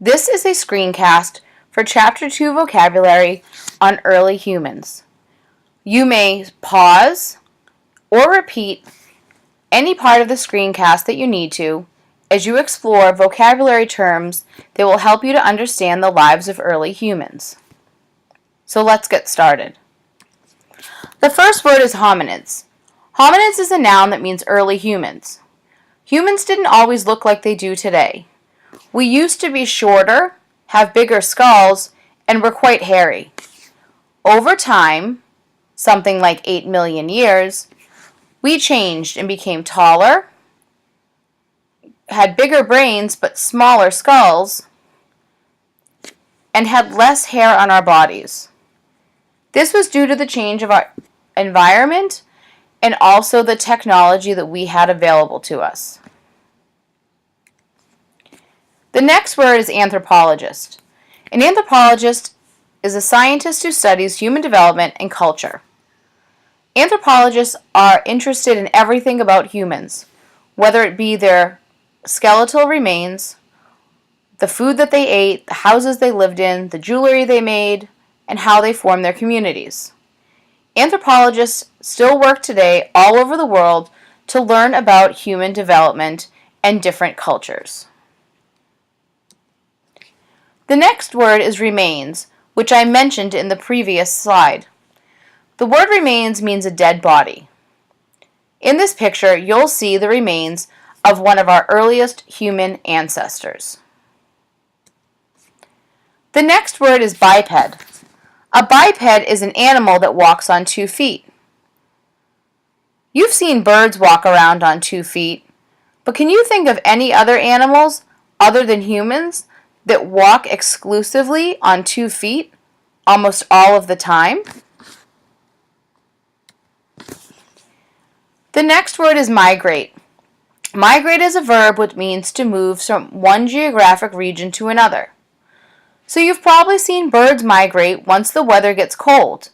This is a screencast for Chapter 2 vocabulary on early humans. You may pause or repeat any part of the screencast that you need to as you explore vocabulary terms that will help you to understand the lives of early humans. So let's get started. The first word is hominids. Hominids is a noun that means early humans. Humans didn't always look like they do today. We used to be shorter, have bigger skulls, and were quite hairy. Over time, something like 8 million years, we changed and became taller, had bigger brains but smaller skulls, and had less hair on our bodies. This was due to the change of our environment and also the technology that we had available to us. The next word is anthropologist. An anthropologist is a scientist who studies human development and culture. Anthropologists are interested in everything about humans, whether it be their skeletal remains, the food that they ate, the houses they lived in, the jewelry they made, and how they formed their communities. Anthropologists still work today all over the world to learn about human development and different cultures. The next word is remains, which I mentioned in the previous slide. The word remains means a dead body. In this picture, you'll see the remains of one of our earliest human ancestors. The next word is biped. A biped is an animal that walks on 2 feet. You've seen birds walk around on 2 feet, but can you think of any other animals other than humans that walk exclusively on 2 feet almost all of the time? The next word is migrate. Migrate is a verb which means to move from one geographic region to another. So you've probably seen birds migrate once the weather gets cold.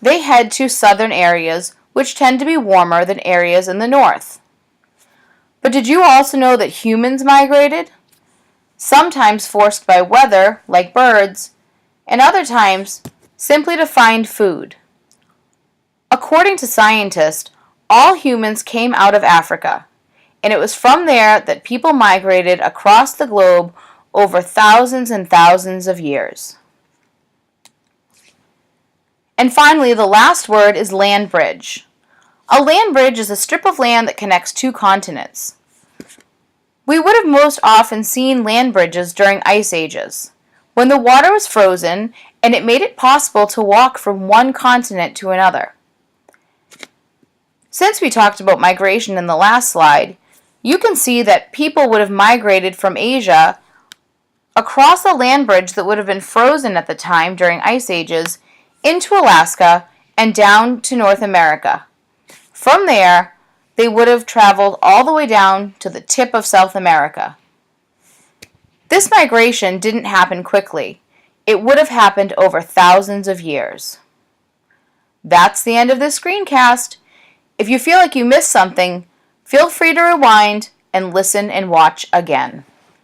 They head to southern areas, which tend to be warmer than areas in the north. But did you also know that humans migrated? Sometimes forced by weather, like birds, and other times simply to find food. According to scientists, all humans came out of Africa, and it was from there that people migrated across the globe over thousands and thousands of years. And finally, the last word is land bridge. A land bridge is a strip of land that connects 2 continents. We would have most often seen land bridges during ice ages, when the water was frozen and it made it possible to walk from one continent to another. Since we talked about migration in the last slide, you can see that people would have migrated from Asia across a land bridge that would have been frozen at the time during ice ages into Alaska and down to North America. From there, they would have traveled all the way down to the tip of South America. This migration didn't happen quickly. It would have happened over thousands of years. That's the end of this screencast. If you feel like you missed something, feel free to rewind and listen and watch again.